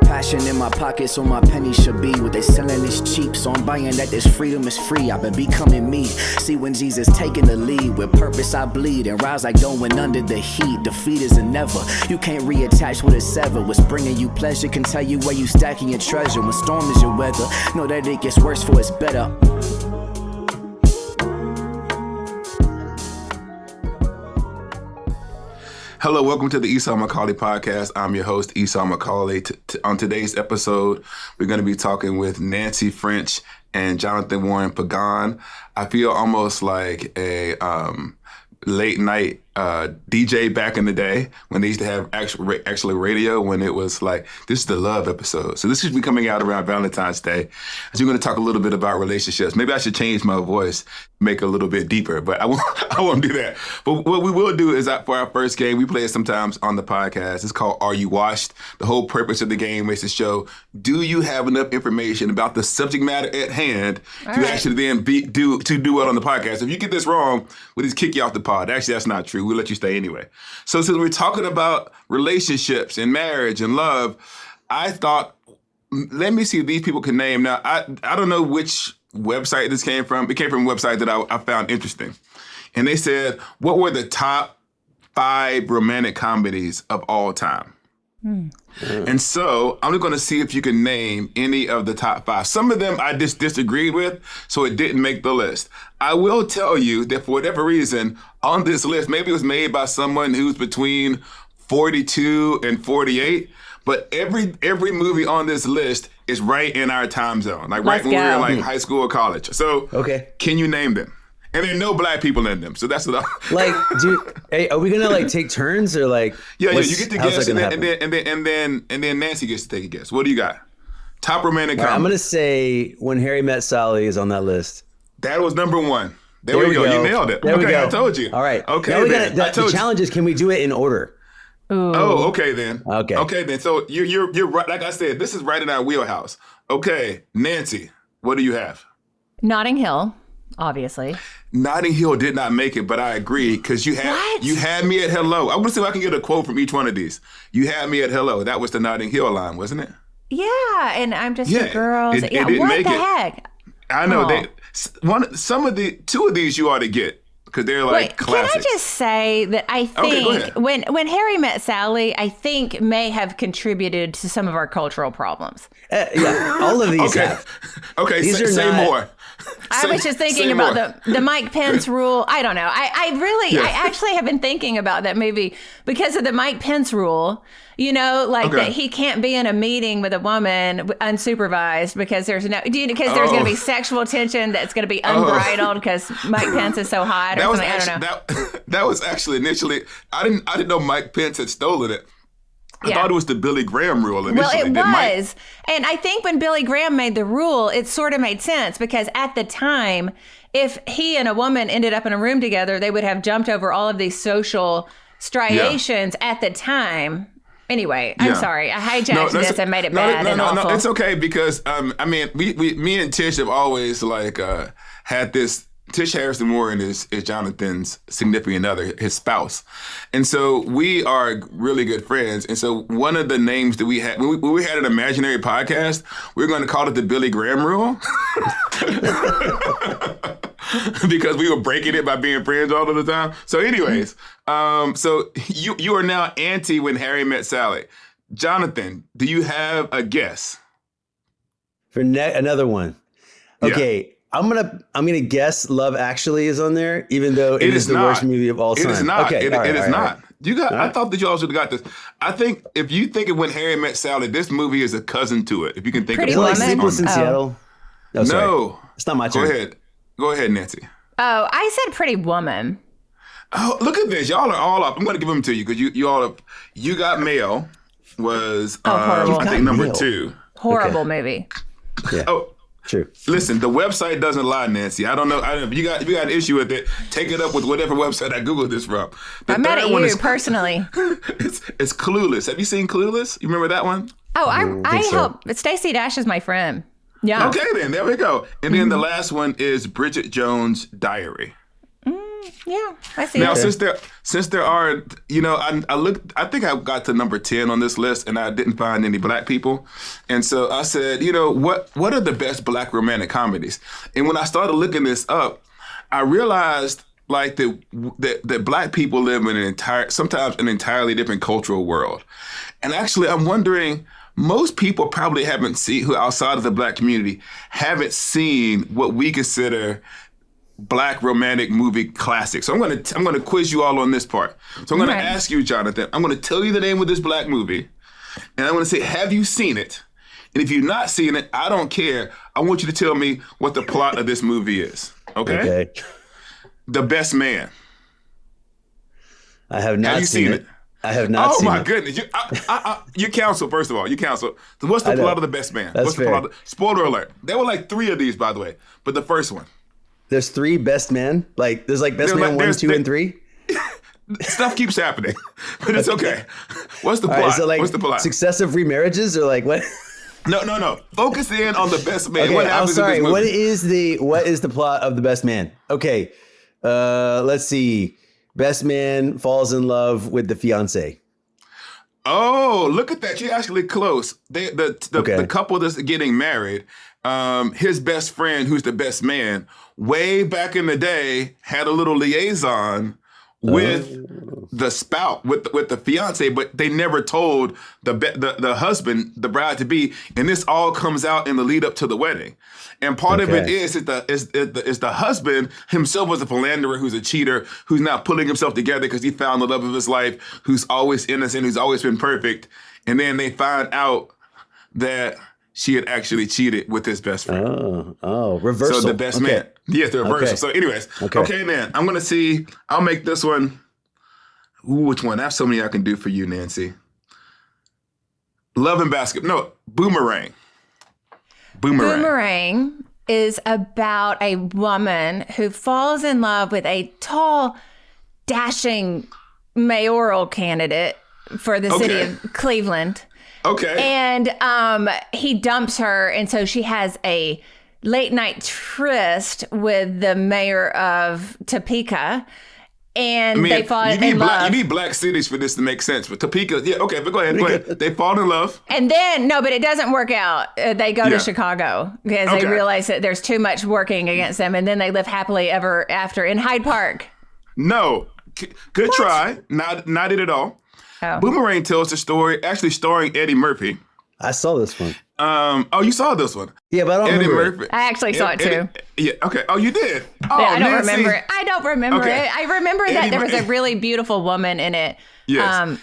Passion in my pocket, so my penny should be. What they selling is cheap, so I'm buying that this freedom is free. I've been becoming me. See when Jesus taking the lead, with purpose I bleed and rise like going under the heat. Defeat is a never. You can't reattach what is severed. What's bringing you pleasure can tell you where you stacking your treasure. When storm is your weather, know that it gets worse for it's better. Hello, welcome to the Esau McCaulley podcast. I'm your host, Esau McCaulley. On today's episode, we're going to be talking with Nancy French and Jonathan Warren Pagan. I feel almost like a late night DJ back in the day when they used to have actually radio, when it was like, this is the love episode. So this should be coming out around Valentine's Day. So we're going to talk a little bit about relationships. Maybe I should change my voice, make it a little bit deeper, but I won't do that. But what we will do is for our first game, we play it sometimes on the podcast. It's called Are You Washed? The whole purpose of the game is to show, do you have enough information about the subject matter at hand actually then do well on the podcast? If you get this wrong, we'll just kick you off the pod. Actually, that's not true. We'll let you stay anyway. So since we're talking about relationships and marriage and love, I thought, let me see if these people can name. Now, I don't know which website this came from. It came from a website that I found interesting. And they said, what were the top 5 romantic comedies of all time? And so I'm going to see if you can name any of the top 5. Some of them I just disagreed with, so it didn't make the list. I will tell you that for whatever reason, on this list, maybe it was made by someone who's between 42 and 48, but every movie on this list is right in our time zone, like right when we were in like high school or college. So Can you name them? And there are no black people in them, so that's what hey, are we gonna like take turns or like? Yeah, you get to guess, and then Nancy gets to take a guess. What do you got? Top romantic comedy. I'm gonna say When Harry Met Sally is on that list. That was number 1. There we go. You nailed it. There we go. I told you. All right. Okay. The challenge is, can we do it in order? Ooh. Oh, okay then. Okay then. So you're right. Like I said, this is right in our wheelhouse. Okay, Nancy, what do you have? Notting Hill, obviously. Notting Hill did not make it, but I agree, because you had me at hello. I want to see if I can get a quote from each one of these. You had me at hello. That was the Notting Hill line, wasn't it? Yeah, and I'm just a girl. It didn't what make the it. Heck? I know. Two of these you ought to get, because they're like classics. Can I just say that I think when Harry Met Sally, I think may have contributed to some of our cultural problems. Yeah, all of these have. Okay, say more. I was just thinking about the Mike Pence rule. I don't know. I actually have been thinking about that movie because of the Mike Pence rule. You know, that he can't be in a meeting with a woman unsupervised because there's going to be sexual tension that's going to be unbridled because Mike Pence is so hot or something. I don't know. That was actually initially, I didn't know Mike Pence had stolen it. I thought it was the Billy Graham rule initially. Well, it was. And I think when Billy Graham made the rule, it sort of made sense because at the time, if he and a woman ended up in a room together, they would have jumped over all of these social striations at the time. Anyway, I'm sorry. I hijacked this and made it bad and awful. No, it's okay because, me and Tish have always had this. Tish Harrison Warren is Jonathan's significant other, his spouse. And so we are really good friends. And so one of the names that we had, when we had an imaginary podcast, we were going to call it the Billy Graham rule. Because we were breaking it by being friends all of the time. So anyways, so you are now anti When Harry Met Sally. Jonathan, do you have a guess? For another one. Okay. Yeah. I'm gonna guess Love Actually is on there, even though it is the worst movie of all time. It is not. Okay, it is not. I thought that you all should have got this. I think if you think of When Harry Met Sally, this movie is a cousin to it. If you can think Pretty of Woman. Like Sleepless in Seattle. No, it's not my turn. Go ahead, Nancy. Oh, I said Pretty Woman. Oh, look at this. Y'all are all up. I'm going to give them to you because you all up. You Got Mail was I think number 2. Horrible movie. Yeah. Oh. True. Listen, the website doesn't lie, Nancy. I don't know. If you got an issue with it, take it up with whatever website I Googled this from. I'm mad at you personally. It's Clueless. Have you seen Clueless? You remember that one? Oh, I help. Stacey Dash is my friend. Yeah. Okay, then. There we go. And then the last one is Bridget Jones' Diary. Yeah, I see. Now, it. since there are, I think I got to number 10 on this list, and I didn't find any black people, and so I said, what are the best black romantic comedies? And when I started looking this up, I realized like that black people live in sometimes an entirely different cultural world, and actually, I'm wondering. Most people probably who outside of the black community haven't seen what we consider black romantic movie classics. So I'm gonna quiz you all on this part. So I'm gonna ask you, Jonathan. I'm gonna tell you the name of this black movie, and I'm gonna say, have you seen it? And if you've not seen it, I don't care. I want you to tell me what the plot of this movie is. Okay. The Best Man. I have not seen it. I have not seen it. Oh my goodness! You counsel, first of all. You counsel. So what's the plot of The Best Man? That's fair. Spoiler alert. There were like 3 of these, by the way, but the first one. There's 3 Best Men. Like there's Best Man 1, 2, and 3. Stuff keeps happening, but it's okay. What's the plot? Right, is it what's the plot? Successive remarriages or like what? No. Focus in on The Best Man. Okay, what happens in this movie? What is the plot of The Best Man? Okay, let's see. Best man falls in love with the fiance. Oh, look at that. You're actually close. The couple that's getting married, his best friend, who's the best man, way back in the day, had a little liaison with the spouse, with the fiance, but they never told the husband, the bride to be, and this all comes out in the lead up to the wedding. And part of it is the husband himself was a philanderer who's a cheater, who's not pulling himself together because he found the love of his life, who's always innocent, who's always been perfect. And then they find out that she had actually cheated with his best friend. Oh, reversal. So the best man. Yes, the reversal. Okay. So anyways, okay, man, I'm going to see. I'll make this one. Ooh, which one? I have so many I can do for you, Nancy. Love and Basket. No, Boomerang. Boomerang is about a woman who falls in love with a tall, dashing mayoral candidate for the city of Cleveland. Okay. And he dumps her, and so she has a late night tryst with the mayor of Topeka. And they fall in love. You need black cities for this to make sense. But Topeka, but go ahead. They fall in love. And then, but it doesn't work out. They go to Chicago because they realize that there's too much working against them. And then they live happily ever after in Hyde Park. No. Good try. Not it at all. Oh. Boomerang tells the story, actually starring Eddie Murphy. I saw this one. You saw this one? Yeah, but I don't remember it. I actually saw it too. Yeah, okay. Oh, you did? Oh, yeah, I don't remember it. I don't remember it. I remember that there was a really beautiful woman in it. Yes.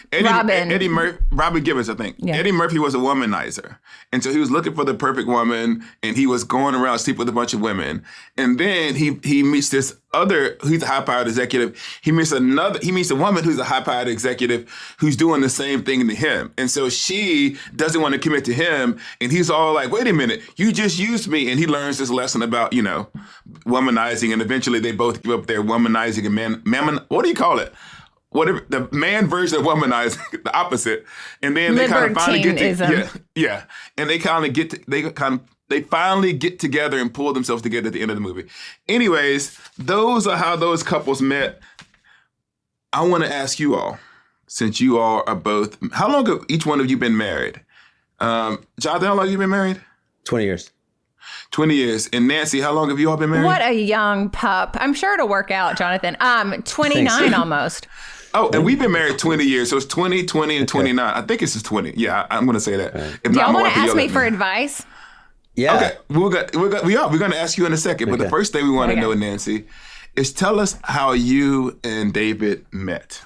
Robin Gibbons, I think. Yeah. Eddie Murphy was a womanizer. And so he was looking for the perfect woman, and he was going around sleeping with a bunch of women. And then he meets this he's a high-powered executive. He meets a woman who's a high-powered executive who's doing the same thing to him. And so she doesn't want to commit to him, and he's all like, wait a minute, you just used me. And he learns this lesson about, womanizing, and eventually they both give up their womanizing and what do you call it? Whatever, the man version of womanizing, the opposite, and then they kind of finally get and they finally get together and pull themselves together at the end of the movie. Anyways, those are how those couples met. I want to ask you all, since you all are both, how long have each one of you been married? Jonathan, how long have you been married? 20 years. 20 years. And Nancy, how long have you all been married? What a young pup. I'm sure it'll work out, Jonathan. 29 almost. Oh, and we've been married 20 years. So it's 20, 20, and 29. I think it's just 20. Yeah, I'm going to say that. Right. If do y'all want to ask me for advice? Yeah. Okay. We're going to ask you in a second. But the first thing we want to know, Nancy, is tell us how you and David met.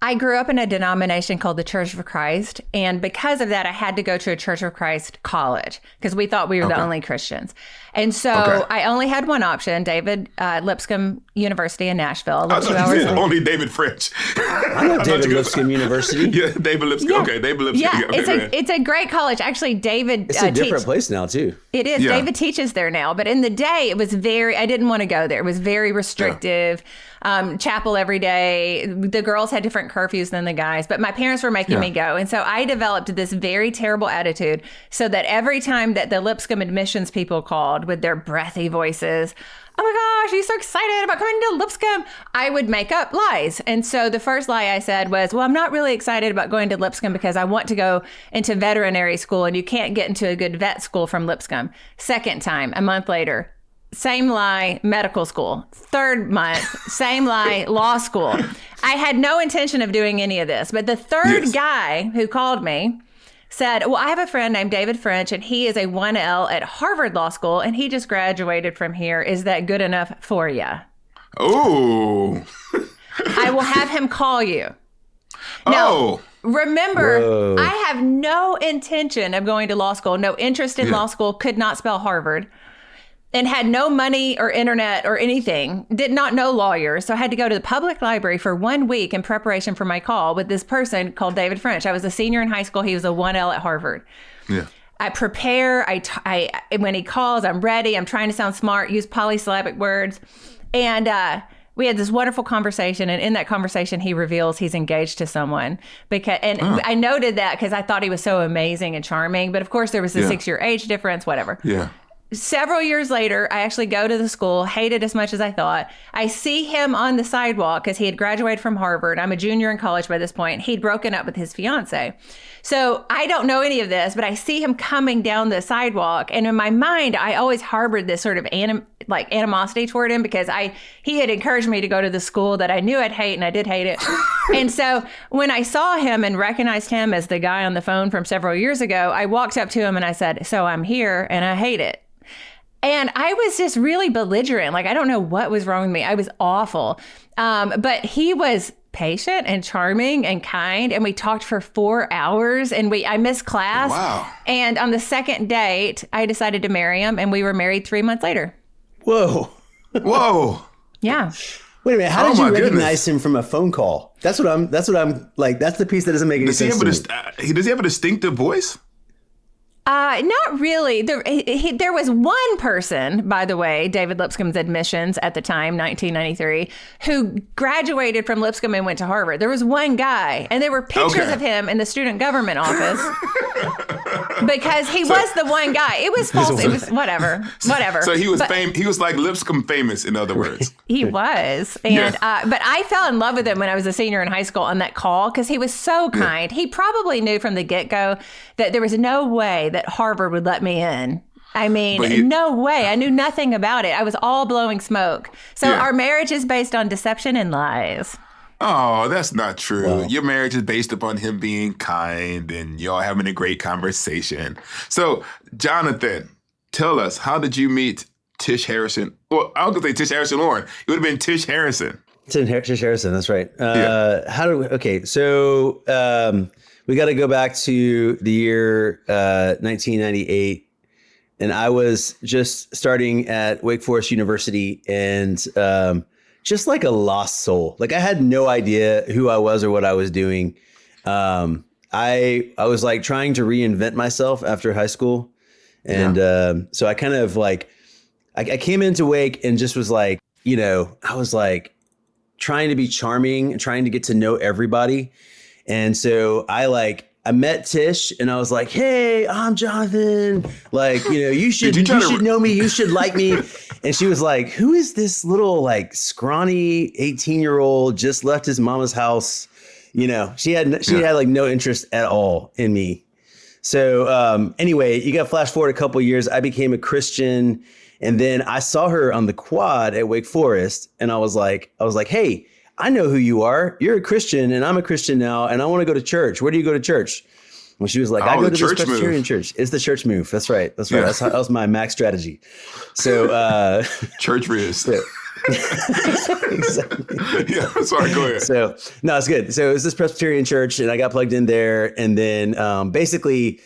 I grew up in a denomination called the Church of Christ. And because of that, I had to go to a Church of Christ college because we thought we were the only Christians. And so I only had one option, David Lipscomb University in Nashville. Only David French. I know David Lipscomb University. Yeah, David Lipscomb. Yeah. Okay, David Lipscomb. Yeah, it's a great college. Actually, David It's a different place now, too. It is. Yeah. David teaches there now. But in the day, it was I didn't want to go there. It was very restrictive. Chapel every day. The girls had different different curfews than the guys, but my parents were making me go. And so I developed this very terrible attitude so that every time that the Lipscomb admissions people called with their breathy voices, oh my gosh, are you so excited about coming to Lipscomb? I would make up lies. And so the first lie I said was, well, I'm not really excited about going to Lipscomb because I want to go into veterinary school and you can't get into a good vet school from Lipscomb. Second time, a month later, same lie, medical school. Third month, same lie, law school. I had no intention of doing any of this. But the third guy who called me said, well, I have a friend named David French, and he is a 1L at Harvard Law School, and he just graduated from here. Is that good enough for you? Oh. I will have him call you. Now, remember, I have no intention of going to law school, no interest in law school, could not spell Harvard, and had no money or internet or anything, did not know lawyers. So I had to go to the public library for 1 week in preparation for my call with this person called David French. I was a senior in high school. He was a 1L at Harvard. Yeah. I prepare. I when he calls, I'm ready. I'm trying to sound smart, use polysyllabic words. And we had this wonderful conversation. And in that conversation, he reveals he's engaged to someone. I noted that because I thought he was so amazing and charming. But of course, there was a 6-year age difference, whatever. Yeah. Several years later, I actually go to the school, hate it as much as I thought. I see him on the sidewalk because he had graduated from Harvard. I'm a junior in college by this point. He'd broken up with his fiance. So I don't know any of this, but I see him coming down the sidewalk. And in my mind, I always harbored this sort of animosity toward him because he had encouraged me to go to the school that I knew I'd hate, and I did hate it. And so when I saw him and recognized him as the guy on the phone from several years ago, I walked up to him and I said, so I'm here and I hate it. And I was just really belligerent. Like, I don't know what was wrong with me. I was awful. But he was patient and charming and kind. And we talked for 4 hours and I missed class. Wow. And on the second date, I decided to marry him, and we were married 3 months later. Whoa. Whoa. Yeah. Wait a minute. How did you recognize him from a phone call? That's what I'm like. That's the piece that doesn't make any sense. Does he have a distinctive voice? Not really. There was one person, by the way, David Lipscomb's admissions at the time, 1993, who graduated from Lipscomb and went to Harvard. There was one guy, and there were pictures of him in the student government office because he was the one guy. It was false. It was whatever. So he was he was like Lipscomb famous, in other words. He was. And but I fell in love with him when I was a senior in high school on that call because he was so kind. He probably knew from the get-go that there was no way that Harvard would let me in. I mean, no way. I knew nothing about it. I was all blowing smoke. So our marriage is based on deception and lies. Oh, that's not true. Well, your marriage is based upon him being kind and y'all having a great conversation. So, Jonathan, tell us, how did you meet Tish Harrison? Well, I was going to say Tish Harrison Warren. It would have been Tish Harrison. Tish Harrison, that's right. So we got to go back to the year 1998. And I was just starting at Wake Forest University and just like a lost soul. Like I had no idea who I was or what I was doing. I was like trying to reinvent myself after high school. And so I kind of like, I came into Wake and just was like, I was like trying to be charming and trying to get to know everybody. And so I met Tish and I was like, hey, I'm Jonathan. Like, you should know me. You should like me. And she was like, who is this little like scrawny 18-year-old just left his mama's house? She had like no interest at all in me. So anyway, you got to flash forward a couple of years. I became a Christian. And then I saw her on the quad at Wake Forest. And I was like, hey, I know who you are. You're a Christian and I'm a Christian now. And I want to go to church. Where do you go to church? Well, she was like, I go to this Presbyterian church. It's the church move. That's right. Yeah. That was my max strategy. So church riz. Exactly. Yeah. Sorry. Go ahead. So no, it's good. So it was this Presbyterian church and I got plugged in there. And then basically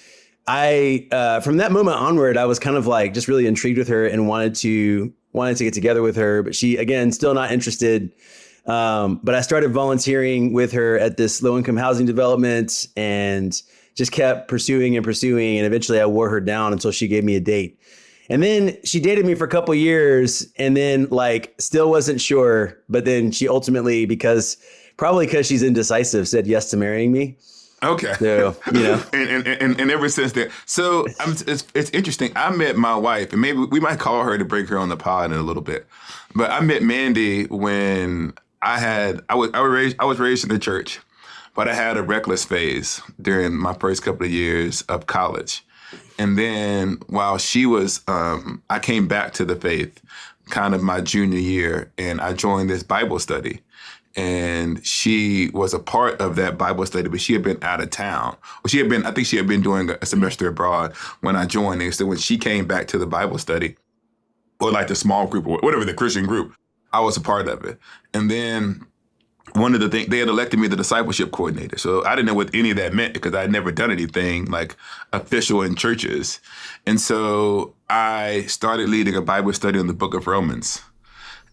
I from that moment onward, I was kind of like just really intrigued with her and wanted to get together with her. But she, again, still not interested. But I started volunteering with her at this low-income housing development and just kept pursuing. And eventually I wore her down until she gave me a date. And then she dated me for a couple years and then like still wasn't sure. But then she ultimately, probably because she's indecisive, said yes to marrying me. Okay. So, and ever since then. So it's interesting. I met my wife, and maybe we might call her to bring her on the pod in a little bit. But I met Mandy when I was raised in the church, but I had a reckless phase during my first couple of years of college. And then while she was, I came back to the faith kind of my junior year, and I joined this Bible study. And she was a part of that Bible study, but she had been out of town. Well, I think she had been doing a semester abroad when I joined her. So when she came back to the Bible study, or like the small group or whatever, the Christian group, I was a part of it. And then one of the things, they had elected me the discipleship coordinator. So I didn't know what any of that meant because I had never done anything like official in churches. And so I started leading a Bible study on the book of Romans.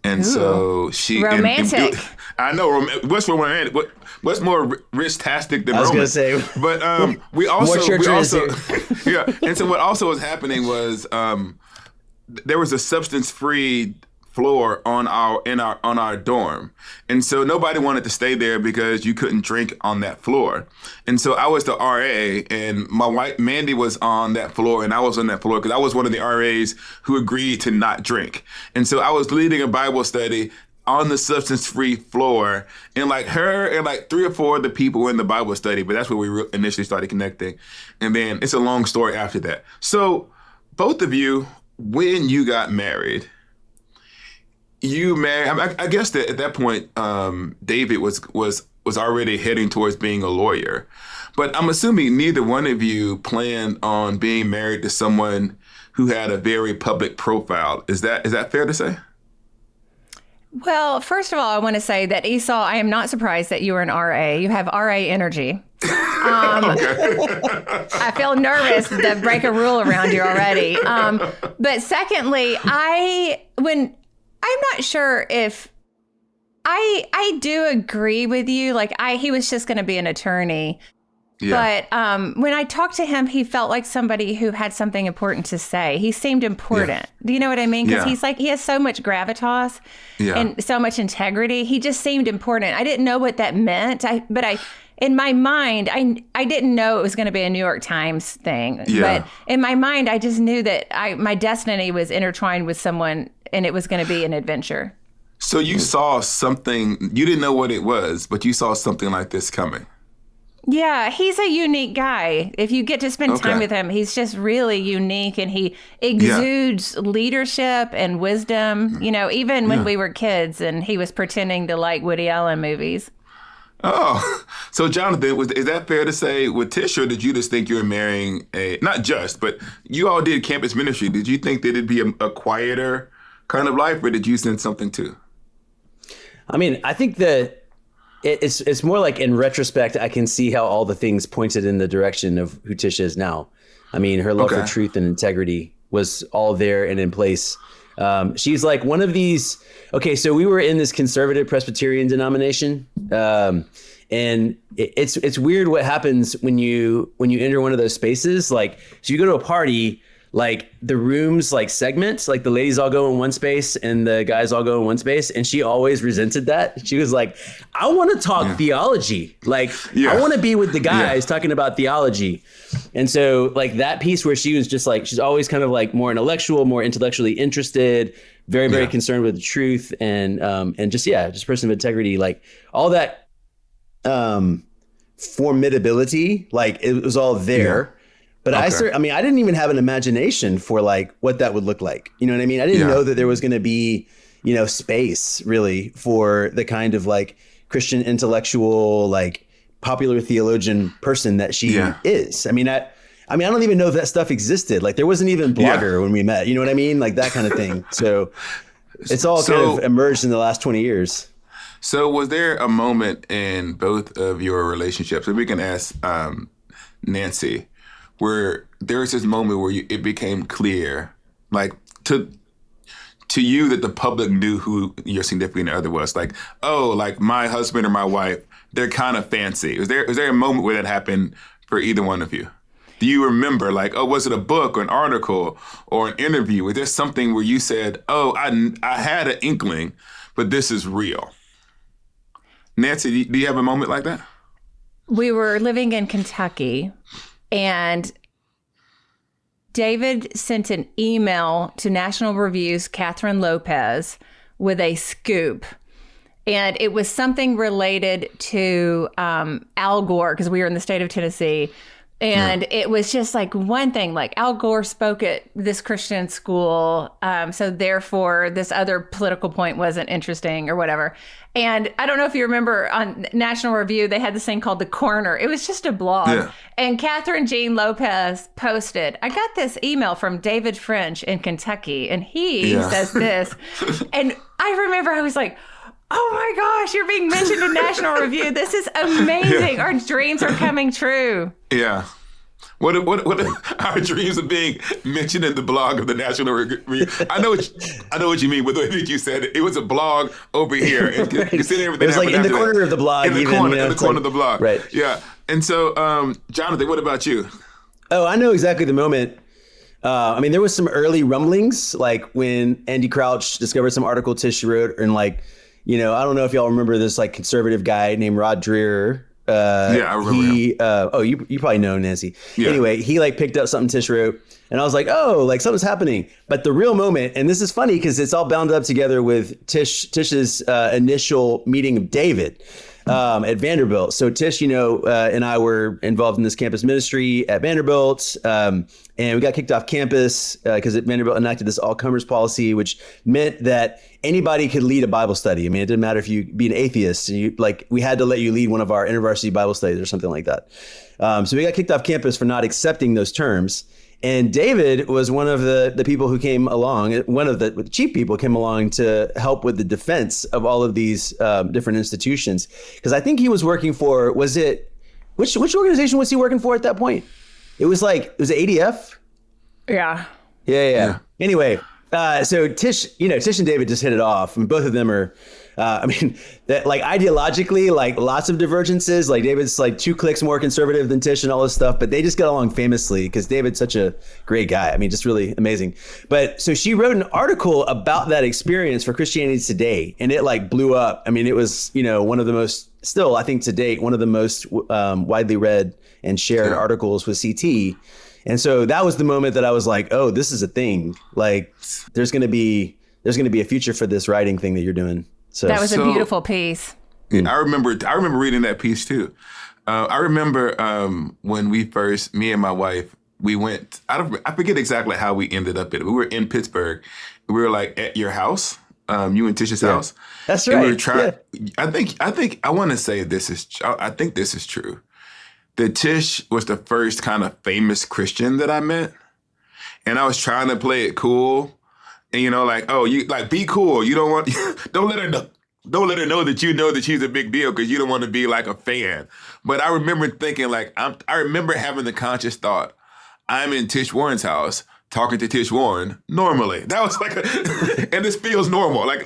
And so she romantic. I know. What's romantic? What's more rich-tastic than Roman? I Romans? was going to say. But we also yeah. And so what also was happening was there was a substance-free floor on our dorm, and so nobody wanted to stay there because you couldn't drink on that floor. And so I was the RA, and my wife Mandy was on that floor, and I was on that floor because I was one of the RAs who agreed to not drink. And so I was leading a Bible study on the substance-free floor, and like her and like 3 or 4 of the people were in the Bible study, but that's where we initially started connecting. And then it's a long story after that. So both of you, when you got married, I guess that at that point, David was already heading towards being a lawyer. But I'm assuming neither one of you planned on being married to someone who had a very public profile. Is that fair to say? Well, first of all, I want to say that Esau, I am not surprised that you were an RA. You have RA energy. I feel nervous to break a rule around you already. But secondly, I'm not sure if I do agree with you. Like he was just going to be an attorney. Yeah. But when I talked to him, he felt like somebody who had something important to say. He seemed important. Yeah. Do you know what I mean? Because he has so much gravitas and so much integrity. He just seemed important. I didn't know what that meant. In my mind, I didn't know it was going to be a New York Times thing. Yeah. But in my mind, I just knew that my destiny was intertwined with someone, and it was going to be an adventure. So you saw something, you didn't know what it was, but you saw something like this coming. Yeah, he's a unique guy. If you get to spend time with him, he's just really unique, and he exudes leadership and wisdom, even when we were kids and he was pretending to like Woody Allen movies. Oh, so Jonathan, is that fair to say with Tish, or did you just think you were marrying but you all did campus ministry. Did you think that it'd be a quieter kind of life, or did you sense something too? I mean, I think that it's more like in retrospect, I can see how all the things pointed in the direction of who Tish is now. I mean, her love for truth and integrity was all there and in place. She's like one of these. Okay, so we were in this conservative Presbyterian denomination, and it's weird what happens when you enter one of those spaces. Like, so you go to a party, like the rooms like segments, like the ladies all go in one space and the guys all go in one space, and she always resented that. She was like, I want to talk theology. Like, I want to be with the guys talking about theology. And so like that piece where she was just like, she's always kind of like more intellectual, more intellectually interested, very, very concerned with the truth, and just a person of integrity, like all that formidability, like it was all there. Yeah. But I didn't even have an imagination for like what that would look like. You know what I mean? I didn't know that there was going to be, space really for the kind of like Christian intellectual, like popular theologian person that she is. I mean, I don't even know if that stuff existed. Like there wasn't even Blogger when we met. You know what I mean? Like that kind of thing. So it's all kind of emerged in the last 20 years. So was there a moment in both of your relationships, and we can ask Nancy, where there's this moment where it became clear, like to you, that the public knew who your significant other was? Like, oh, like my husband or my wife, they're kind of fancy. Was there a moment where that happened for either one of you? Do you remember, like, oh, was it a book or an article or an interview? Was there something where you said, oh, I had an inkling, but this is real? Nancy, do you have a moment like that? We were living in Kentucky, and David sent an email to National Review's Catherine Lopez with a scoop. And it was something related to Al Gore, because we were in the state of Tennessee. And it was just like one thing, like Al Gore spoke at this Christian school. So therefore, this other political point wasn't interesting or whatever. And I don't know if you remember on National Review, they had this thing called The Corner. It was just a blog. Yeah. And Catherine Jean Lopez posted, I got this email from David French in Kentucky, and he says this. And I remember I was like, oh my gosh, you're being mentioned in National Review. This is amazing. Yeah. Our dreams are coming true. Yeah. What our dreams are being mentioned in the blog of the National Review. I know what you mean with the way that you said it. It was a blog over here. And right. Consider everything. It was like in the corner of the blog. In the corner of the blog. Right. Yeah. And so, Jonathan, what about you? Oh, I know exactly the moment. I mean, there was some early rumblings, like when Andy Crouch discovered some article Tish wrote, and like, I don't know if y'all remember this like conservative guy named Rod Dreher. Yeah, I remember him. You probably know Nancy. Yeah. Anyway, he like picked up something Tish wrote, and I was like, oh, like something's happening. But the real moment, and this is funny because it's all bound up together with Tish's initial meeting of David at Vanderbilt. So Tish, and I were involved in this campus ministry at Vanderbilt, and we got kicked off campus because Vanderbilt enacted this all-comers policy, which meant that anybody could lead a Bible study. I mean, it didn't matter if you be an atheist, and we had to let you lead one of our InterVarsity Bible studies or something like that. So we got kicked off campus for not accepting those terms. And David was one of the people who came along, one of the chief people came along to help with the defense of all of these different institutions. Because I think he was working for, which organization was he working for at that point? It was ADF? Yeah. Yeah. Anyway, so Tish and David just hit it off. And both of them are, that like ideologically, like lots of divergences. Like David's like 2 clicks more conservative than Tish and all this stuff, but they just get along famously because David's such a great guy. I mean, just really amazing. But so she wrote an article about that experience for Christianity Today, and it like blew up. I mean, it was, one of the most, still, I think to date, one of the most widely read and shared articles with CT. And so that was the moment that I was like, oh, this is a thing. Like there's going to be a future for this writing thing that you're doing. So that was a beautiful piece. Yeah, I remember reading that piece too. I remember when me and my wife, we went, I forget exactly how we ended up in it. We were in Pittsburgh. We were like at your house, you and Tish's house. That's right. And we were trying, I want to say I think this is true. That Tish was the first kind of famous Christian that I met. And I was trying to play it cool. And, oh, you like, be cool. You don't want, don't let her know that you know that she's a big deal because you don't want to be like a fan. But I remember thinking like, I remember having the conscious thought, I'm in Tish Warren's house talking to Tish Warren normally. That was like, and this feels normal. Like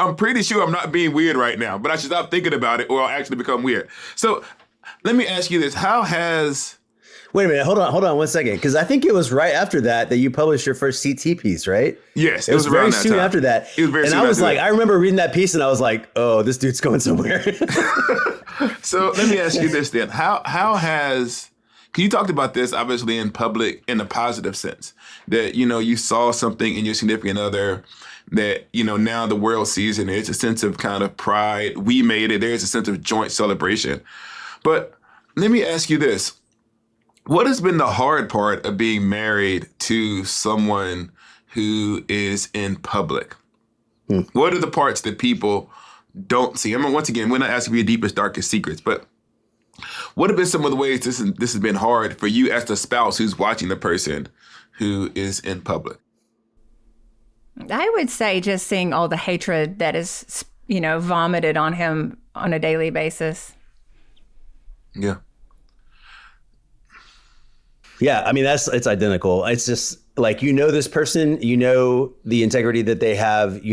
I'm pretty sure I'm not being weird right now, but I should stop thinking about it or I'll actually become weird. So let me ask you this. Wait a minute. Hold on 1 second. Because I think it was right after that you published your first CT piece, right? Yes. It was very soon after that. It was very soon after that. And I was like, I remember reading that piece and I was like, oh, this dude's going somewhere. So let me ask you this then. Because you talked about this obviously in public in a positive sense, that, you saw something in your significant other that, now the world sees and there's a sense of kind of pride. We made it. There's a sense of joint celebration. But let me ask you this. What has been the hard part of being married to someone who is in public? What are the parts that people don't see? I mean, once again, we're not asking for your deepest, darkest secrets, but what have been some of the ways this has been hard for you as the spouse who's watching the person who is in public? I would say just seeing all the hatred that is, vomited on him on a daily basis. Yeah. Yeah, I mean, it's identical. It's just like, this person, the integrity that they have,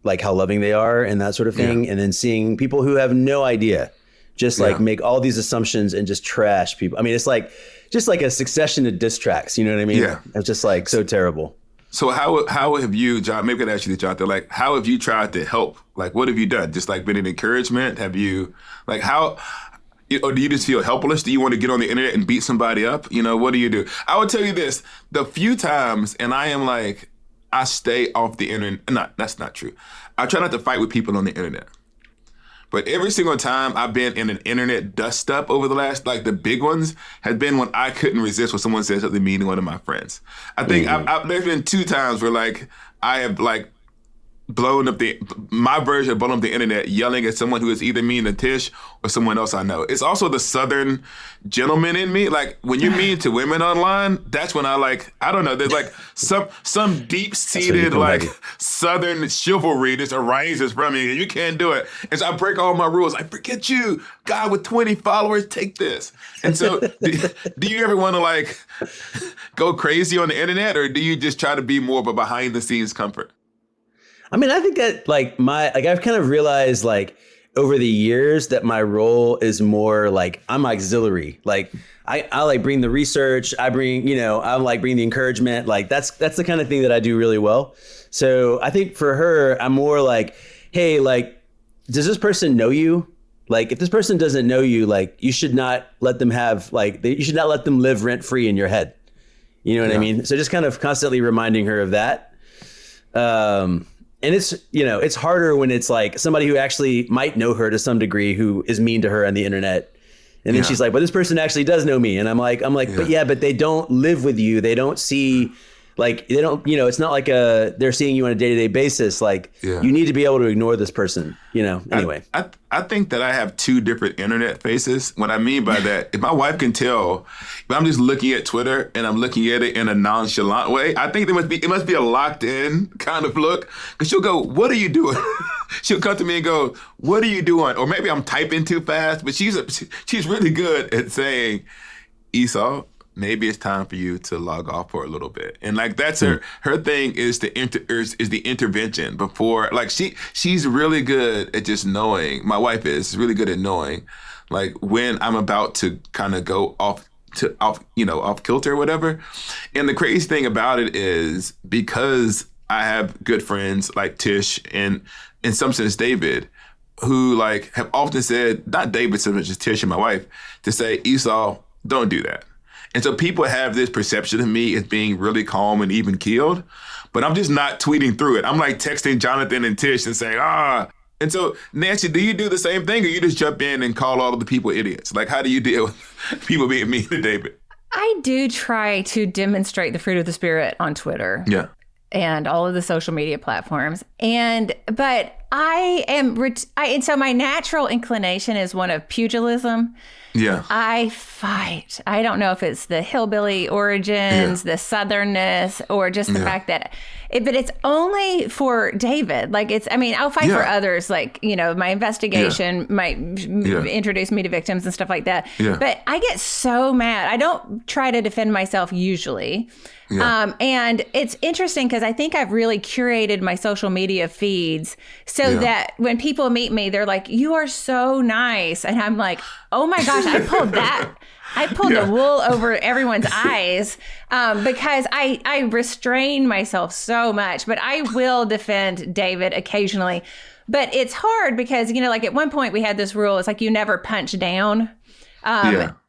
like how loving they are and that sort of thing. Yeah. And then seeing people who have no idea just like make all these assumptions and just trash people. I mean, it's like just like a succession of diss tracks. You know what I mean? Yeah. It's just like so terrible. So how have you, John, maybe I could ask you this, Jonathan, like, how have you tried to help? Like, what have you done? Just like been an encouragement? Have you, like, or do you just feel helpless? Do you want to get on the internet and beat somebody up? You know, what do you do? I would tell you this, the few times, and I am like, I stay off the internet. No, that's not true. I try not to fight with people on the internet. But every single time I've been in an internet dust up over the last, like the big ones, has been when I couldn't resist when someone said something mean to one of my friends. I think there's been 2 times where like I have like blown up my version of blowing up the internet, yelling at someone who is either mean to Tish or someone else I know. It's also the Southern gentleman in me. Like when you're mean to women online, that's when I don't know, there's like some deep-seated like Southern chivalry just arises from me and you can't do it. And so I break all my rules. I forget you, guy with 20 followers, take this. And so do you ever want to like go crazy on the internet, or do you just try to be more of a behind the scenes comfort? I mean, I think that I've kind of realized like over the years that my role is more like I'm auxiliary. Like I like bring the research. I bring, I like bring the encouragement. Like that's the kind of thing that I do really well. So I think for her, I'm more like, hey, like, does this person know you? Like, if this person doesn't know you, like, you should not let them you should not let them live rent free in your head. You know what I mean? So just kind of constantly reminding her of that. And it's, it's harder when it's like somebody who actually might know her to some degree who is mean to her on the internet. And then she's like, but this person actually does know me. And I'm like, but they don't live with you. They don't see, like, they don't, it's not like they're seeing you on a day-to-day basis. Like, you need to be able to ignore this person, anyway. I think that I have 2 different internet faces. What I mean by that, if my wife can tell, if I'm just looking at Twitter and I'm looking at it in a nonchalant way, I think it must be a locked in kind of look. Because she'll go, what are you doing? She'll come to me and go, what are you doing? Or maybe I'm typing too fast, but she's really good at saying, Esau, maybe it's time for you to log off for a little bit. And like that's her thing is the intervention before, like she's really good at just knowing, my wife is really good at knowing like when I'm about to kind of go off kilter or whatever. And the crazy thing about it is because I have good friends like Tish and in some sense David, who like have often said, not David so much as Tish and my wife, to say, Esau, don't do that. And so people have this perception of me as being really calm and even keeled, but I'm just not tweeting through it. I'm like texting Jonathan and Tish and saying, And so, Nancy, do you do the same thing, or you just jump in and call all of the people idiots? Like, how do you deal with people being mean to David? I do try to demonstrate the fruit of the Spirit on Twitter. Yeah. And all of the social media platforms. But and so my natural inclination is one of pugilism. Yeah. I fight. I don't know if it's the hillbilly origins, the southernness, or just the fact that but it's only for David. Like I'll fight for others. Like, my investigation might introduce me to victims and stuff like that. Yeah. But I get so mad. I don't try to defend myself usually. Yeah. And it's interesting because I think I've really curated my social media feeds so that when people meet me, they're like, you are so nice. And I'm like, oh my gosh, I pulled the wool over everyone's eyes because I restrain myself so much. But I will defend David occasionally. But it's hard because, like at one point we had this rule. It's like you never punch down.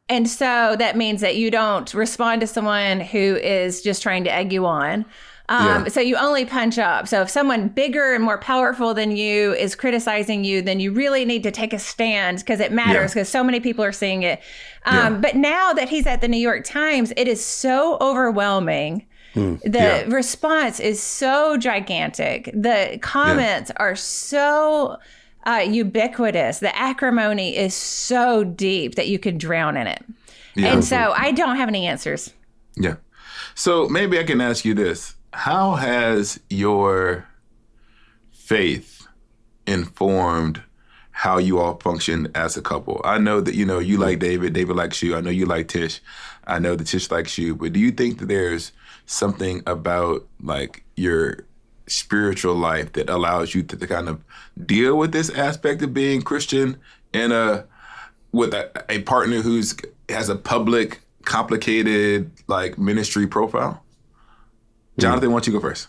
And so that means that you don't respond to someone who is just trying to egg you on. So you only punch up. So if someone bigger and more powerful than you is criticizing you, then you really need to take a stand because it matters because so many people are seeing it. But now that he's at the New York Times, it is so overwhelming. The response is so gigantic. The comments are so ubiquitous. The acrimony is so deep that you could drown in it. And so I don't have any answers. Yeah. So maybe I can ask you this. How has your faith informed how you all function as a couple? I know that, you like David likes you. I know you like Tish. I know that Tish likes you. But do you think that there's something about like your spiritual life that allows you to kind of deal with this aspect of being Christian in a with a partner who's has a public, complicated like ministry profile? Jonathan, why don't you go first?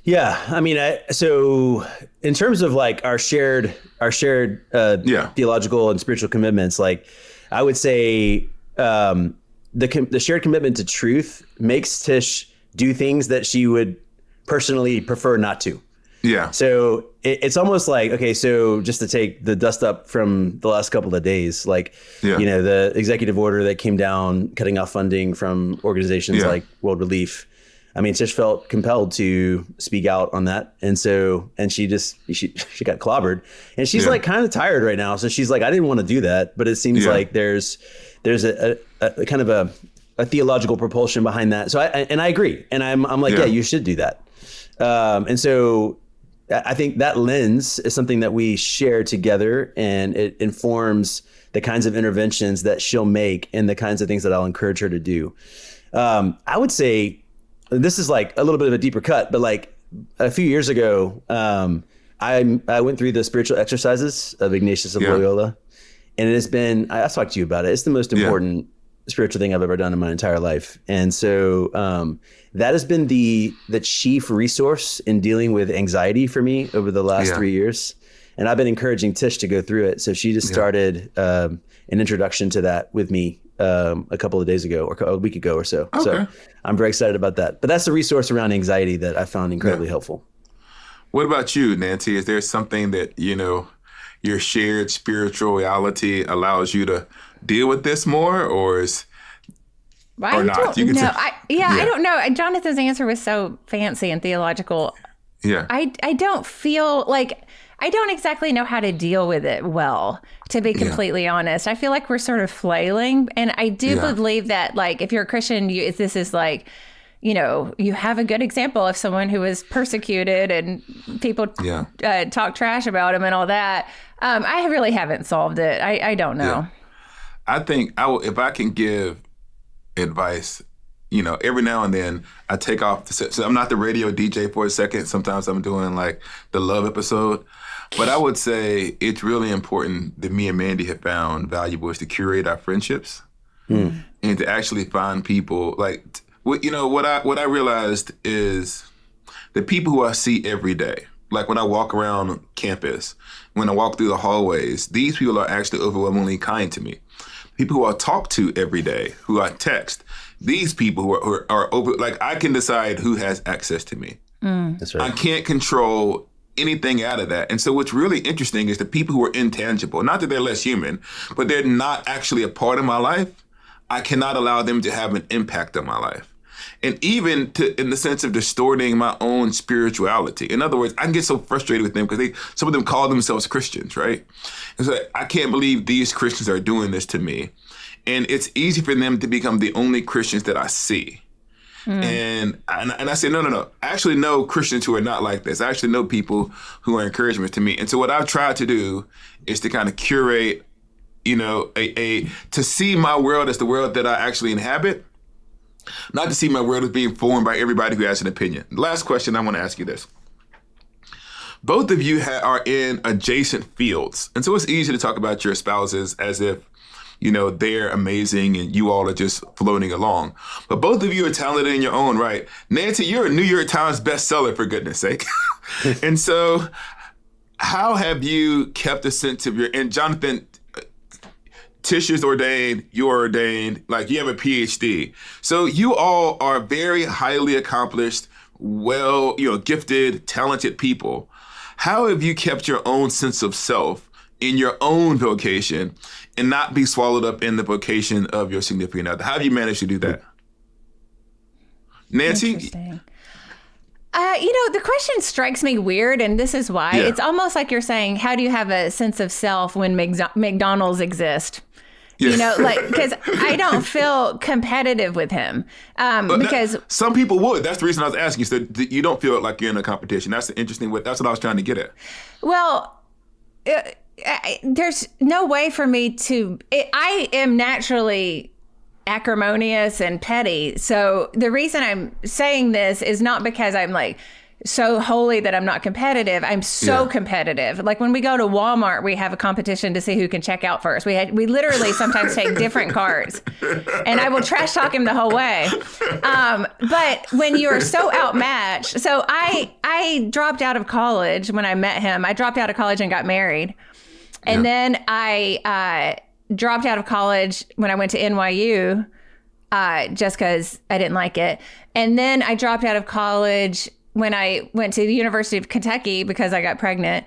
Yeah, I mean, so in terms of like our shared theological and spiritual commitments, like I would say the shared commitment to truth makes Tish do things that she would personally prefer not to. Yeah. So it's almost like, okay, so just to take the dust up from the last couple of days, like, the executive order that came down, cutting off funding from organizations like World Relief. I mean, Tish felt compelled to speak out on that. And she got clobbered, and she's like kind of tired right now. So she's like, I didn't want to do that, but it seems like there's a kind of a theological propulsion behind that. So I agree. And I'm like, yeah, you should do that. And so I think that lens is something that we share together, and it informs the kinds of interventions that she'll make and the kinds of things that I'll encourage her to do. I would say this is like a little bit of a deeper cut, but like a few years ago, I went through the spiritual exercises of Ignatius of Loyola, and it has been, I talked to you about it. It's the most important spiritual thing I've ever done in my entire life. And so that has been the chief resource in dealing with anxiety for me over the last 3 years. And I've been encouraging Tish to go through it. So she just started an introduction to that with me a couple of days ago, or a week ago or so. Okay. So I'm very excited about that. But that's the resource around anxiety that I found incredibly helpful. What about you, Nancy? Is there something that, your shared spiritual reality allows you to deal with this more, or not? I don't know. Jonathan's answer was so fancy and theological. Yeah. I don't feel like, I don't exactly know how to deal with it well, to be completely honest. I feel like we're sort of flailing. And I do believe that, like, if you're a Christian, this is like, you have a good example of someone who was persecuted and people talk trash about him and all that. I really haven't solved it. I don't know. Yeah. I think if I can give advice, every now and then I take off. So I'm not the radio DJ for a second. Sometimes I'm doing like the love episode. But I would say it's really important that me and Mandy have found valuable is to curate our friendships and to actually find people like, what I realized is the people who I see every day, like when I walk around campus, when I walk through the hallways, these people are actually overwhelmingly kind to me. People who I talk to every day, who I text, these people who are over, like I can decide who has access to me. That's right. I can't control anything out of that. And so what's really interesting is the people who are intangible, not that they're less human, but they're not actually a part of my life. I cannot allow them to have an impact on my life. And even in the sense of distorting my own spirituality. In other words, I can get so frustrated with them because some of them call themselves Christians, right? It's like, I can't believe these Christians are doing this to me. And it's easy for them to become the only Christians that I see. And I say, no. I actually know Christians who are not like this. I actually know people who are encouragement to me. And so what I've tried to do is to kind of curate, to see my world as the world that I actually inhabit, not to see my world as being formed by everybody who has an opinion. Last question, I want to ask you this. Both of you are in adjacent fields. And so it's easy to talk about your spouses as if, they're amazing and you all are just floating along. But both of you are talented in your own right. Nancy, you're a New York Times bestseller, for goodness sake. And so how have you kept a sense of and Jonathan, Tish is ordained, you're ordained, like you have a PhD. So you all are very highly accomplished, gifted, talented people. How have you kept your own sense of self in your own vocation and not be swallowed up in the vocation of your significant other? How have you managed to do that? Nancy? Interesting. The question strikes me weird, and this is why. It's almost like you're saying, how do you have a sense of self when McDonald's exist? Because I don't feel competitive with him. Because some people would. That's the reason I was asking. So you don't feel like you're in a competition. That's interesting. That's what I was trying to get at. Well, there's no way for me to. I am naturally acrimonious and petty. So the reason I'm saying this is not because I'm like so holy that I'm not competitive. I'm so competitive. Like when we go to Walmart, we have a competition to see who can check out first. We literally sometimes take different carts, and I will trash talk him the whole way. But when you're so outmatched, so I dropped out of college when I met him. I dropped out of college and got married, and then I dropped out of college when I went to NYU, just because I didn't like it, and then I dropped out of college when I went to the University of Kentucky because I got pregnant,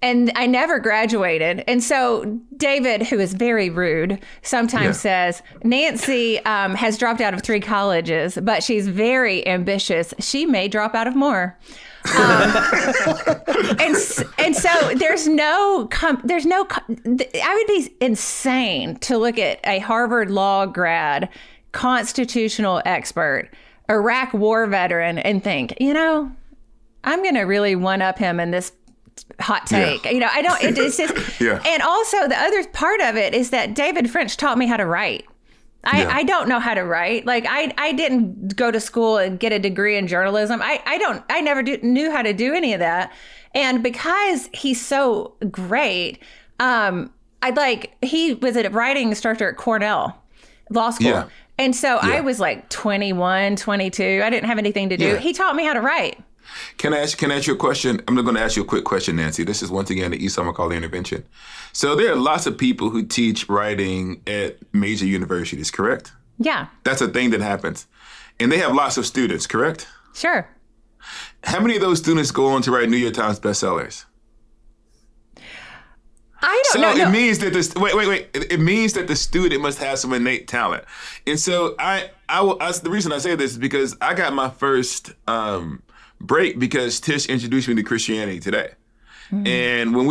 and I never graduated. And so David, who is very rude, sometimes says, Nancy has dropped out of 3 colleges, but she's very ambitious. She may drop out of more. And so I would be insane to look at a Harvard law grad, constitutional expert, Iraq war veteran, and think, I'm going to really one-up him in this hot take. I don't, it's just, and also the other part of it is that David French taught me how to write. I don't know how to write. Like I didn't go to school and get a degree in journalism. I never knew how to do any of that. And because he's so great, he was a writing instructor at Cornell Law School. Yeah. And so I was like 21, 22. I didn't have anything to do. Yeah. He taught me how to write. Can I ask you a question? I'm going to ask you a quick question, Nancy. This is once again the Esau McCaulley intervention. So there are lots of people who teach writing at major universities, correct? Yeah. That's a thing that happens. And they have lots of students, correct? Sure. How many of those students go on to write New York Times bestsellers? I don't know. So it means that It means that the student must have some innate talent. And so the reason I say this is because I got my first break because Tish introduced me to Christianity Today. Mm-hmm. And when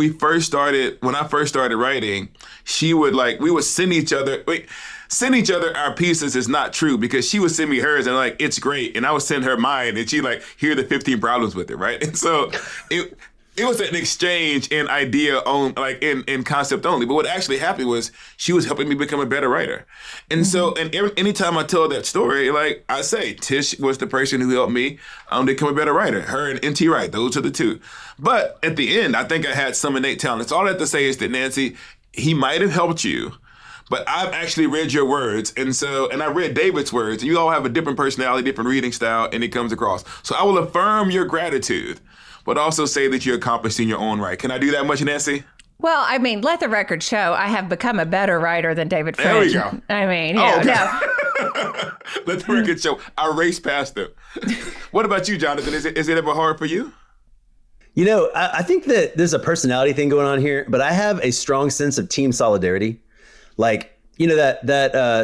I first started writing, she would we would send each other our pieces is not true because she would send me hers and it's great. And I would send her mine and she here are the 15 problems with it, right? And so it was an exchange in idea on in concept only. But what actually happened was she was helping me become a better writer. And so, and anytime I tell that story, I say, Tish was the person who helped me become a better writer. Her and N.T. Wright, those are the two. But at the end, I think I had some innate talent. All I have to say is that, Nancy, he might have helped you, but I've actually read your words. And I read David's words. And you all have a different personality, different reading style, and it comes across. So I will affirm your gratitude, but also say that you're accomplished in your own right. Can I do that much, Nancy? Well, I mean, let the record show I have become a better writer than David French. There we go. I mean, no. Let the record show I raced past him. What about you, Jonathan? Is it ever hard for you? I think that there's a personality thing going on here, but I have a strong sense of team solidarity. That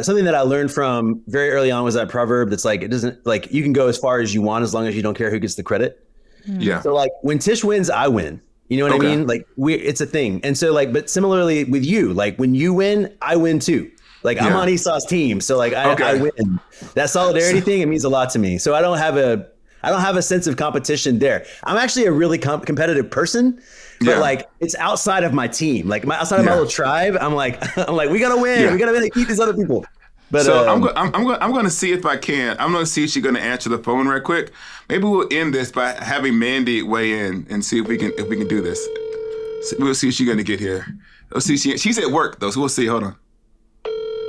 something that I learned from very early on was that proverb that's it doesn't you can go as far as you want as long as you don't care who gets the credit. Yeah. So when Tish wins, I win. You know what I mean? It's a thing. And so but similarly with you, when you win, I win too. I'm on Esau's team. So I win. That solidarity thing, it means a lot to me. So I don't have a sense of competition there. I'm actually a really competitive person, but it's outside of my team. Outside of my little tribe, I'm like, we gotta win. Yeah. We gotta beat these other people. But so I'm going to see if I can. I'm going to see if she's going to answer the phone right quick. Maybe we'll end this by having Mandy weigh in and see if we can do this. So we'll see if she's going to get here. We'll see. She's at work though, so we'll see. Hold on.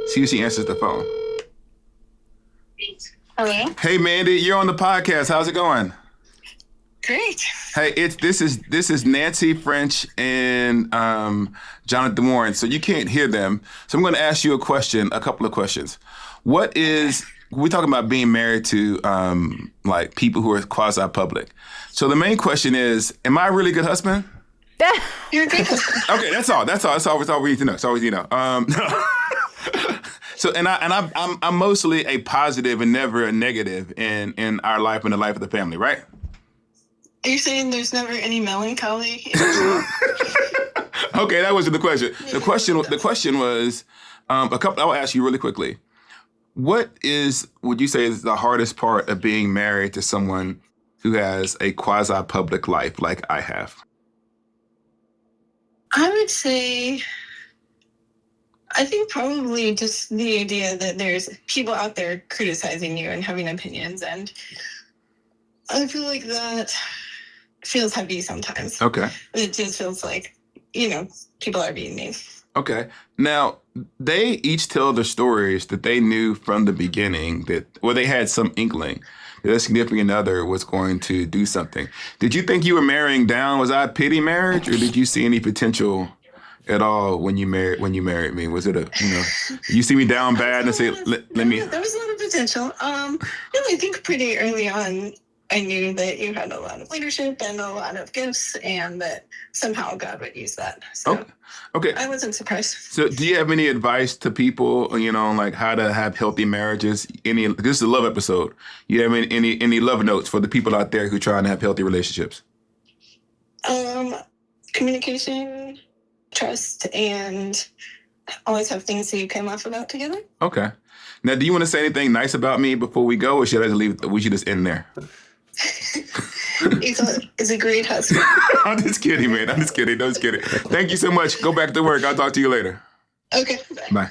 See if she answers the phone. Hello. Hey Mandy, you're on the podcast. How's it going? Great. Hey, this is Nancy French and Jonathan Warren. So you can't hear them. So I'm going to ask you a couple of questions. We're talking about being married to people who are quasi-public. So the main question is, am I a really good husband? You're a good husband. Okay, that's all. That's all we need to know. That's all we need to know. So I'm mostly a positive and never a negative in our life and the life of the family, right? Are you saying there's never any melancholy? Okay, that wasn't the question. The question was I'll ask you really quickly. What would you say is the hardest part of being married to someone who has a quasi-public life like I have? I would say, I think probably just the idea that there's people out there criticizing you and having opinions. And I feel like that feels heavy sometimes. Okay. It just feels like, people are being mean. Okay. Now, they each tell their stories that they knew from the beginning they had some inkling that their significant other was going to do something. Did you think you were marrying down? Was I a pity marriage, or did you see any potential at all when you married me? Was it you see me down bad and say, let me... There was a lot of potential. No, I think pretty early on, I knew that you had a lot of leadership and a lot of gifts, and that somehow God would use that. So okay. I wasn't surprised. So do you have any advice to people, like how to have healthy marriages? This is a love episode. You have any love notes for the people out there who are trying to have healthy relationships? Communication, trust, and always have things that you can laugh about together. Okay. Now, do you want to say anything nice about me before we go, or should I just leave? We should just end there. He's a great husband. I'm just kidding, man. I'm just kidding. Thank you so much. Go back to work. I'll talk to you later. Okay. Bye.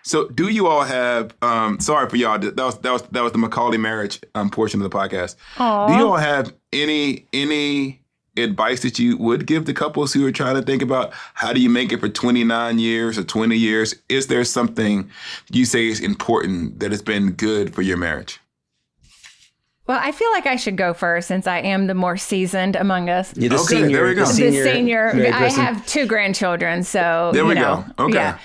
So, do you all have? Sorry for y'all. That was the McCaulley marriage portion of the podcast. Aww. Do you all have any advice that you would give to couples who are trying to think about how do you make it for 29 years or 20 years? Is there something you say is important that has been good for your marriage? Well, I feel like I should go first since I am the more seasoned among us. Yeah, there we go. The senior. I have 2 grandchildren, so there we go. Okay. Yeah.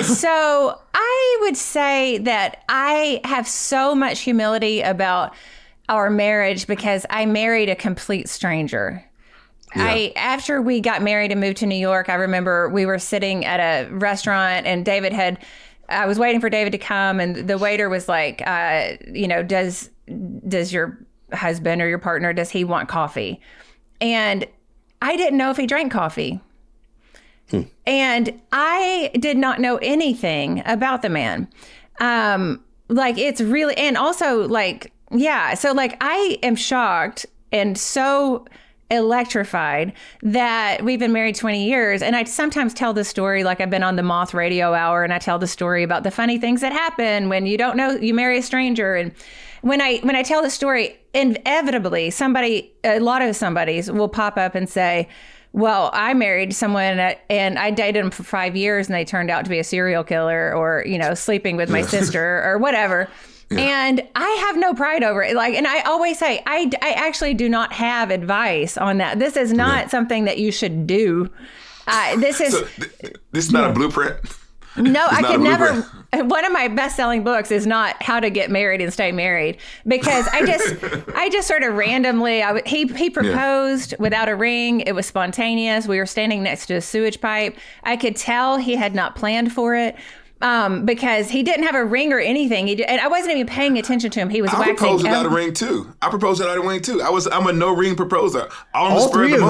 So I would say that I have so much humility about our marriage because I married a complete stranger. Yeah. After we got married and moved to New York, I remember we were sitting at a restaurant and I was waiting for David to come, and the waiter was like, does your husband or your partner, does he want coffee? And I didn't know if he drank coffee. And I did not know anything about the man. It's really, and also so I am shocked and so electrified that we've been married 20 years. And I sometimes tell the story, like I've been on the Moth Radio Hour, and I tell the story about the funny things that happen when you don't know, you marry a stranger. And when I tell the story, inevitably a lot of somebodies will pop up and say, well, I married someone and I dated him for 5 years and they turned out to be a serial killer, or, sleeping with my sister or whatever. Yeah. And I have no pride over it. And I always say, I actually do not have advice on that. This is not something that you should do. This is not a blueprint. No, I could never. One of my best-selling books is not How to Get Married and Stay Married, because I just sort of randomly. He proposed without a ring. It was spontaneous. We were standing next to a sewage pipe. I could tell he had not planned for it. Because he didn't have a ring or anything. And I wasn't even paying attention to him. He was waxing. I proposed without a ring too. I'm a no ring proposer. All three of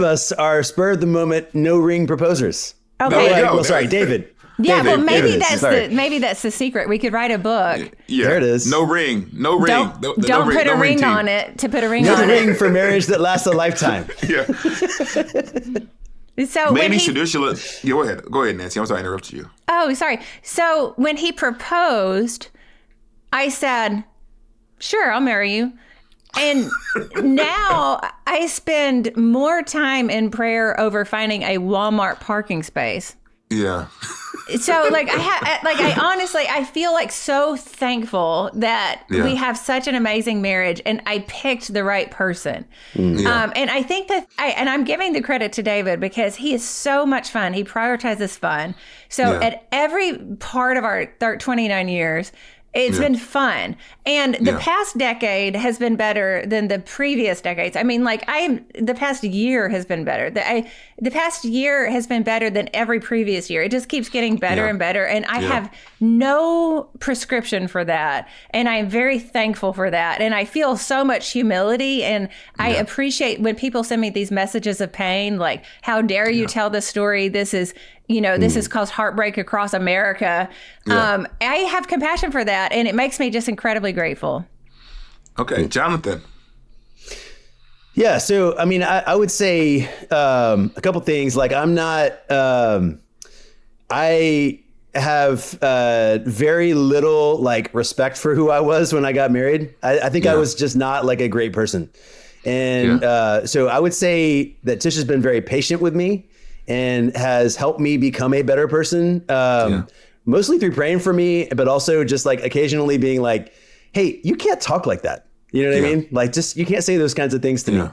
us are spur of the moment, no ring proposers. Okay. Well, sorry, David. Yeah, well, maybe that's the secret. We could write a book. Yeah, there it is. No ring. Don't put a ring on it to put a ring on it. No ring for marriage that lasts a lifetime. Yeah. So maybe traditional. Go ahead, Nancy. I'm sorry, I interrupted you. Oh, sorry. So when he proposed, I said, "Sure, I'll marry you." And now I spend more time in prayer over finding a Walmart parking space. Yeah. So I honestly, I feel like so thankful that we have such an amazing marriage, and I picked the right person. Yeah. And I think that I'm giving the credit to David because he is so much fun. He prioritizes fun. So at every part of our 29 years, it's been fun. And the past decade has been better than the previous decades. I mean, the past year has been better. The past year has been better than every previous year. It just keeps getting better and better. And I have no prescription for that. And I'm very thankful for that. And I feel so much humility. And I appreciate when people send me these messages of pain, like, how dare you tell this story? This is, this has caused heartbreak across America. I have compassion for that. And it makes me just incredibly grateful. Okay. Jonathan. Yeah. So, I mean, I would say a couple things. Like, I'm not, I have very little like respect for who I was when I got married. I think I was just not like a great person. And so I would say that Tish has been very patient with me and has helped me become a better person. Mostly through praying for me, but also just like occasionally being like, hey, you can't talk like that. You know what I mean? Like, just, you can't say those kinds of things to me.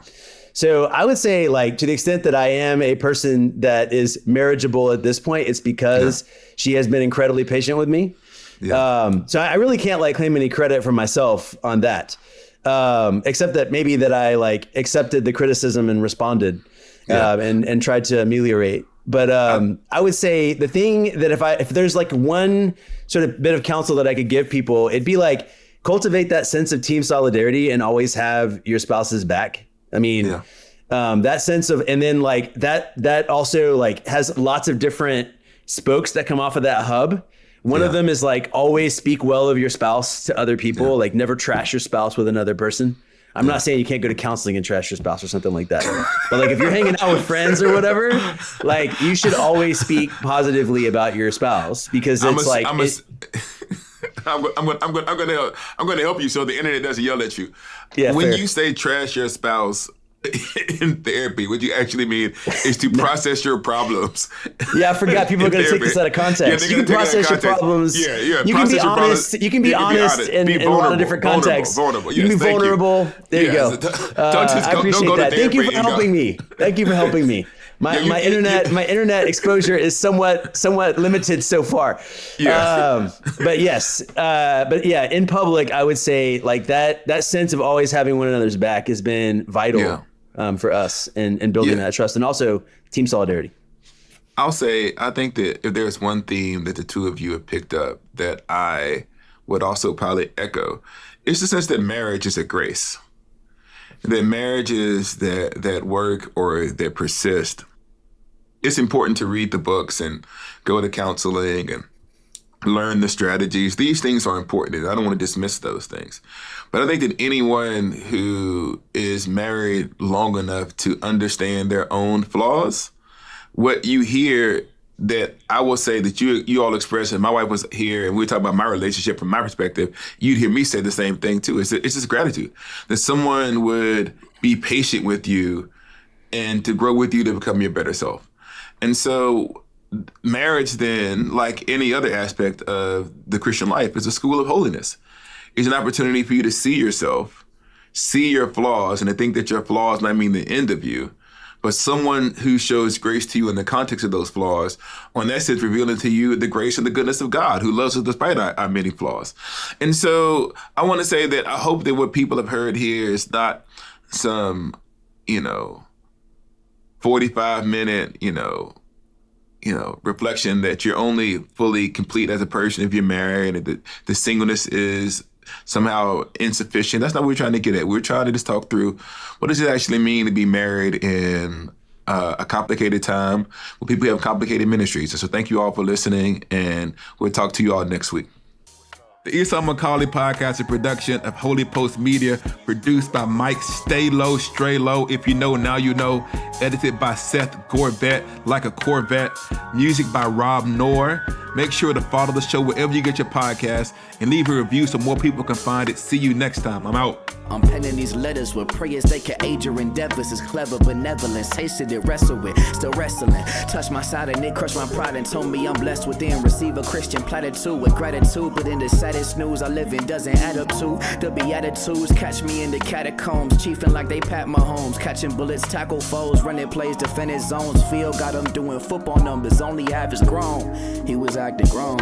So I would say, like, to the extent that I am a person that is marriageable at this point, it's because she has been incredibly patient with me. So I really can't like claim any credit for myself on that. Except that maybe that I like accepted the criticism and responded and tried to ameliorate. But I would say the thing that if there's like one sort of bit of counsel that I could give people, it'd be like cultivate that sense of team solidarity and always have your spouse's back. I mean, that sense of, and then like that also like has lots of different spokes that come off of that hub. One of them is like always speak well of your spouse to other people, like never trash your spouse with another person. I'm not saying you can't go to counseling and trash your spouse or something like that. But like if you're hanging out with friends or whatever, like you should always speak positively about your spouse because it's I'm gonna help you so the internet doesn't yell at you. When you say trash your spouse in therapy, what you actually mean is to process your problems. I forgot people are going to take this out of context. You can process your problems. You can be honest. You can be honest in a lot of different contexts. Vulnerable. You can be vulnerable. There you go. I appreciate that. Thank you for helping me. Thank you for helping me. My internet exposure is somewhat limited so far. But yes, in public, I would say like that sense of always having one another's back has been vital for us in building that trust and also team solidarity. I'll say, I think that if there's one theme that the two of you have picked up that I would also probably echo, it's the sense that marriage is a grace. That marriages that work or that persist, it's important to read the books and go to counseling and learn the strategies. These things are important, and I don't want to dismiss those things. But I think that anyone who is married long enough to understand their own flaws, what you hear that I will say that you all express, and my wife was here and we were talking about my relationship from my perspective, you'd hear me say the same thing too. It's just gratitude that someone would be patient with you and to grow with you to become your better self. And so marriage then, like any other aspect of the Christian life, is a school of holiness. It's an opportunity for you to see yourself, see your flaws, and to think that your flaws might mean the end of you. But someone who shows grace to you in the context of those flaws, on that sense, revealing to you the grace and the goodness of God who loves us despite our many flaws. And so I want to say that I hope that what people have heard here is not some, 45-minute, reflection that you're only fully complete as a person if you're married and that the singleness is somehow insufficient. That's not what we're trying to get at. We're trying to just talk through what does it actually mean to be married in a complicated time when people have complicated ministries. And so thank you all for listening, and we'll talk to you all next week. The Esau McCaulley podcast is a production of Holy Post Media, produced by Mike Stay Low, Stray Low. If you know, now you know. Edited by Seth Gorvette, like a Corvette. Music by Rob Noor. Make sure to follow the show wherever you get your podcast and leave a review so more people can find it. See you next time. I'm out. I'm penning these letters with prayers they can aid your endeavors. It's clever benevolence, tasted it, wrestle with, still wrestling. Touch my side and it crushed my pride and told me I'm blessed within. Receive a Christian platitude with gratitude, but in the saddest news I live in doesn't add up to the Beatitudes. Catch me in the catacombs, chiefing like they Pat Mahomes, catching bullets, tackle foes, running plays, defending zones. Field got him doing football numbers, only half is grown. He was acting grown.